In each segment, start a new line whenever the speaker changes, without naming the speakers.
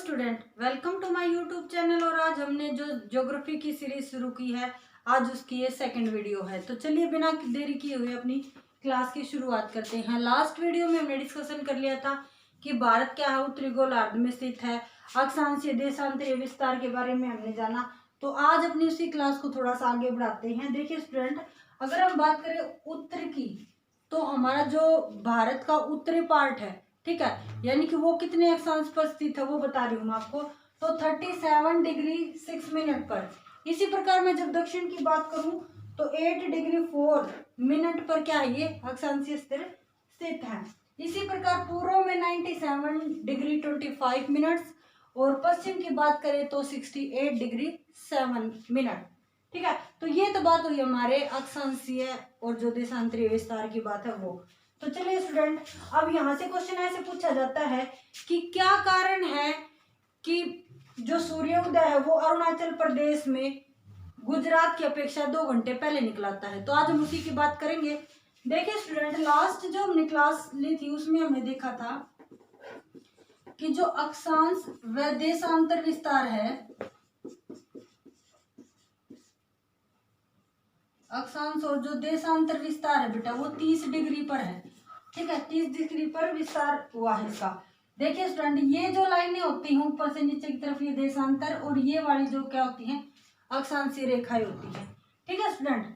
Student, welcome to my YouTube channel. और आज हमने जो ज्योग्राफी की सीरीज शुरू की है, आज उसकी ये सेकंड वीडियो है। तो चलिए बिना देरी किए हुए अपनी क्लास की शुरुआत करते हैं। लास्ट वीडियो में हमने डिस्कशन कर लिया था कि भारत क्या है, उत्तरी गोलार्ध में स्थित है। अक्षांशीय देशांतरीय विस्तार के बारे में हमने जाना। तो आज अपनी उसी क्लास को थोड़ा सा आगे बढ़ाते हैं। देखिए स्टूडेंट, अगर हम बात करें उत्तर की, तो हमारा जो भारत का उत्तरी पार्ट है, ठीक है, यानी कि वो कितने अक्षांश पर स्थित है वो बता रही हूँ मैं आपको। तो 37 डिग्री 6 मिनट पर। इसी प्रकार मैं जब दक्षिण की बात करूं तो 8 डिग्री 4 मिनट पर क्या है, ये अक्षांशीय स्थित है। इसी प्रकार पूर्व में 97 डिग्री 25 मिनट्स और पश्चिम की बात करें तो 68 डिग्री 7 मिनट। ठीक है, तो ये तो बात हुई हमारे अक्षांशीय और जो देशांतरीय विस्तार की बात है वो। तो चलिए स्टूडेंट, अब यहाँ से क्वेश्चन ऐसे पूछा जाता है कि क्या कारण है कि जो सूर्योदय है वो अरुणाचल प्रदेश में गुजरात की अपेक्षा 2 घंटे पहले निकलाता है। तो आज हम उसी की बात करेंगे। देखिए स्टूडेंट, लास्ट जो हमने क्लास ली थी उसमें हमने देखा था कि जो अक्षांश व देशांतर विस्तार है, अक्षांश और जो देशांतर विस्तार है बेटा, वो 30 डिग्री पर है। ठीक है, 30 डिग्री पर विस्तार हुआ है इसका। देखिए स्टूडेंट, ये जो लाइनें होती हैं ऊपर से नीचे की तरफ, ये देशांतर, और ये वाली जो क्या होती हैं, अक्षांशीय रेखाएं होती हैं। ठीक है स्टूडेंट,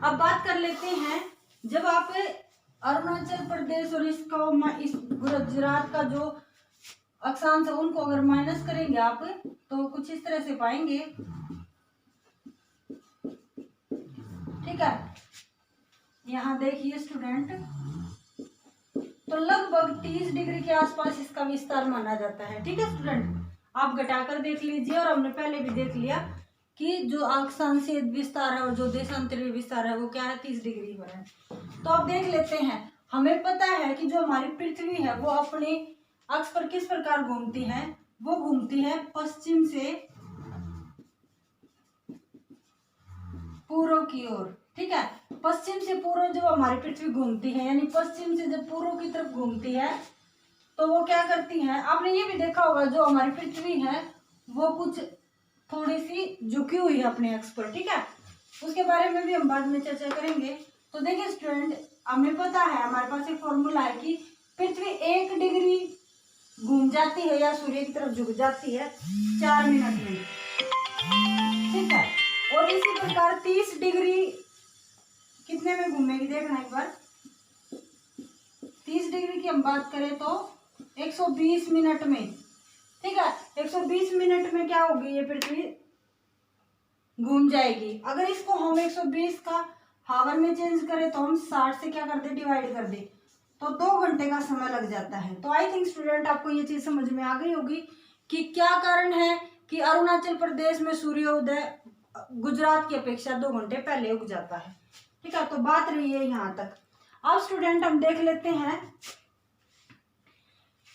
अब बात कर लेते हैं, जब आप अरुणाचल प्रदेश और इस गुजरात का जो अक्षांश है उनको अगर माइनस करेंगे आप, तो कुछ इस तरह से पाएंगे। ठीक है, यहाँ देखिए स्टूडेंट, तो लगभग 30 डिग्री के आसपास इसका विस्तार माना जाता है। ठीक है स्टूडेंट, आप घटाकर देख लीजिए, और हमने पहले भी देख लिया कि जो अक्षांशीय विस्तार है और जो देशांतरीय विस्तार है वो क्या है, 30 डिग्री पर है। तो अब देख लेते हैं, हमें पता है कि जो हमारी पृथ्वी है वो अपने अक्ष पर किस प्रकार घूमती है, वो घूमती है पश्चिम से पूर्व की ओर। ठीक है, पश्चिम से पूर्व जब हमारी पृथ्वी घूमती है, यानी पश्चिम से जब पूर्व की तरफ घूमती है, तो वो क्या करती है, आपने ये भी देखा होगा जो हमारी पृथ्वी है वो कुछ थोड़ी सी झुकी हुई है अपने अक्ष पर। ठीक है, उसके बारे में भी हम बाद में चर्चा करेंगे। तो देखिए स्टूडेंट, हमें पता है, हमारे पास एक फॉर्मूला है कि पृथ्वी 1 डिग्री घूम जाती है या सूर्य की तरफ झुक जाती है 4 मिनट में। ठीक है, और इसी प्रकार 30 डिग्री कितने में घूमेगी, देखना एक बार। 30 डिग्री की हम बात करें तो 120 मिनट में। ठीक है, 120 मिनट में क्या होगी, ये पृथ्वी घूम जाएगी। अगर इसको हम 120 का हावर में चेंज करें तो हम 60 से क्या कर दे, डिवाइड कर दे, तो 2 घंटे का समय लग जाता है। तो आई थिंक स्टूडेंट आपको ये चीज समझ में आ गई होगी कि क्या कारण है कि अरुणाचल प्रदेश में सूर्योदय गुजरात की अपेक्षा 2 घंटे पहले उग जाता है। ठीक है, तो बात रही है यहाँ तक। अब स्टूडेंट हम देख लेते हैं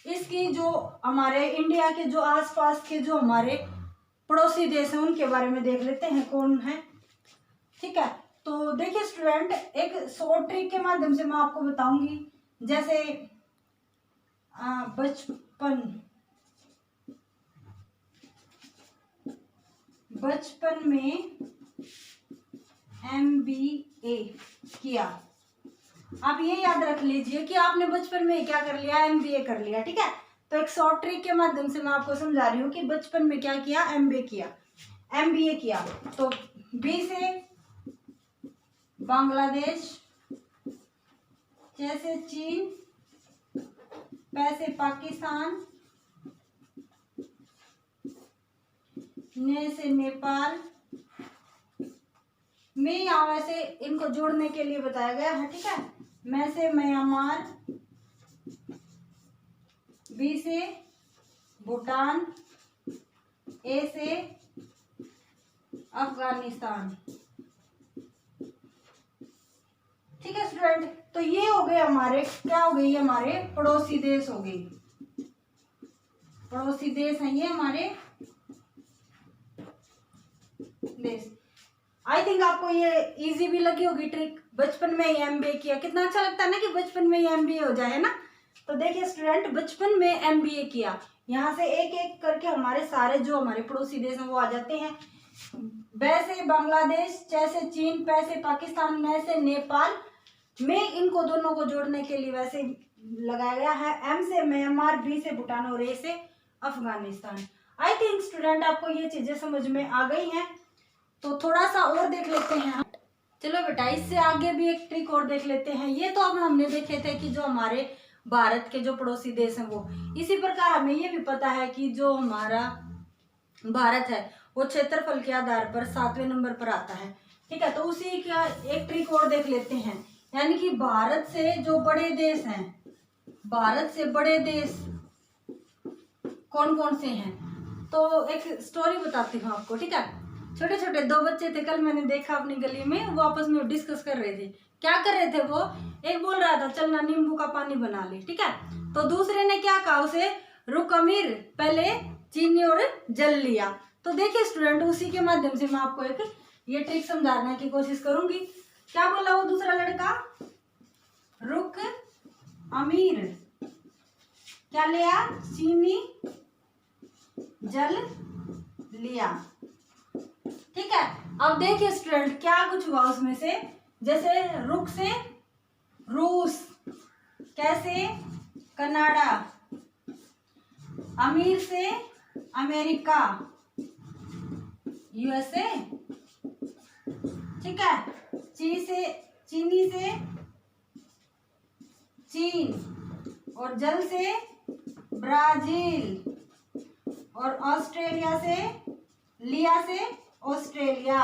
इसकी, जो हमारे इंडिया के जो आसपास के जो हमारे पड़ोसी देश हैं उनके बारे में देख लेते हैं कौन है। ठीक है, तो देखिए स्टूडेंट, एक शॉर्ट ट्रिक के माध्यम से मैं आपको बताऊंगी। जैसे बचपन में MBA किया, आप ये याद रख लीजिए कि आपने बचपन में क्या कर लिया, MBA कर लिया। ठीक है, तो एक शॉर्ट ट्रिक के माध्यम से मैं आपको समझा रही हूँ कि बचपन में क्या किया, MBA किया। तो B से बांग्लादेश, C से चीन, P से पाकिस्तान, N से नेपाल में, यहाँ वैसे इनको जोड़ने के लिए बताया गया है। ठीक है, M से म्यांमार, B से भूटान, A से अफगानिस्तान। ठीक है स्टूडेंट, तो ये हो गए हमारे, क्या हो गई, हमारे पड़ोसी देश हो गए, पड़ोसी देश हैं ये हमारे देश। आई थिंक आपको ये इजी भी लगी होगी ट्रिक। बचपन में ही MBA किया, कितना अच्छा लगता है ना कि बचपन में ही MBA हो जाए ना। तो देखिए स्टूडेंट, बचपन में MBA किया, यहाँ से एक एक करके हमारे सारे जो हमारे पड़ोसी देश हैं वो आ जाते हैं। ब से बांग्लादेश, च से चीन, पै से पाकिस्तान, न से नेपाल, में इनको दोनों को जोड़ने के लिए वैसे लगाया गया है। एम से म्यांमार, बी से भूटान और ए से अफगानिस्तान। आई थिंक स्टूडेंट आपको ये चीजें समझ में आ गई हैं। तो थोड़ा सा और देख लेते हैं। चलो बेटा, इससे आगे भी एक ट्रिक और देख लेते हैं। ये तो अब हमने देखे थे कि जो हमारे भारत के जो पड़ोसी देश हैं वो, इसी प्रकार हमें ये भी पता है कि जो हमारा भारत है वो क्षेत्रफल के आधार पर 7वें नंबर पर आता है। ठीक है, तो उसी का एक ट्रिक और देख लेते हैं। यानी कि भारत से जो बड़े देश हैं, भारत से बड़े देश कौन कौन से हैं, तो एक स्टोरी बताती हूँ आपको। ठीक है, छोटे छोटे दो बच्चे थे, कल मैंने देखा अपनी गली में, वो आपस में डिस्कस कर रहे थे। क्या कर रहे थे वो, एक बोल रहा था चलना नींबू का पानी बना ले। ठीक है, तो दूसरे ने क्या कहा उसे, रुक अमीर, पहले चीनी और जल लिया। तो देखिए स्टूडेंट, उसी के माध्यम से मैं आपको एक ये ट्रिक समझाने की कोशिश करूंगी। क्या बोला वो दूसरा लड़का, रुक अमीर, क्या लिया, चीनी जल लिया। ठीक है, अब देखिए स्टूडेंट क्या कुछ हुआ उसमें से। जैसे रुक से रूस, कैसे कनाडा, अमीर से अमेरिका, यूएसए। ठीक है, चीनी से चीन, और जल से ब्राजील, और ऑस्ट्रेलिया से, लिया से ऑस्ट्रेलिया।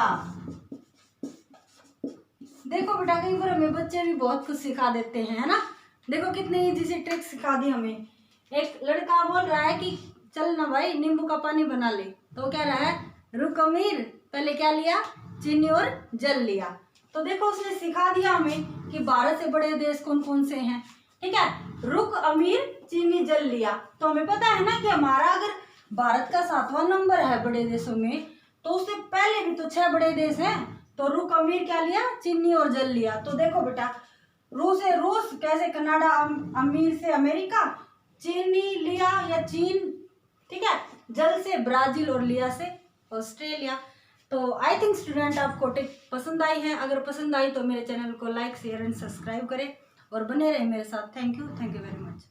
देखो बेटा, कहीं पर हमें बच्चे भी बहुत कुछ सिखा देते हैं, है ना। देखो कितनी इजी सी ट्रिक सिखा दी हमें। एक लड़का बोल रहा है कि चल ना भाई नींबू का पानी बना ले, तो कह रहा है रुक अमीर, पहले क्या लिया, चीनी और जल लिया। तो देखो उसने सिखा दिया हमें कि भारत से बड़े देश कौन कौन से हैं। ठीक है, रुक अमीर, चीनी जल लिया। तो हमें पता है ना कि हमारा अगर भारत का 7वां नंबर है बड़े देशों में, तो उससे पहले भी तो 6 बड़े देश हैं। तो रुक अमीर क्या लिया, चीनी और जल लिया। तो देखो बेटा, रूस से रूस, कैसे कनाडा, अमीर से अमेरिका, चीनी लिया या चीन, ठीक है, जल से ब्राजील और लिया से ऑस्ट्रेलिया। तो आई थिंक स्टूडेंट आपको टिप पसंद आई है। अगर पसंद आई तो मेरे चैनल को लाइक, शेयर एंड सब्सक्राइब करें और बने रहे मेरे साथ। Thank you very much.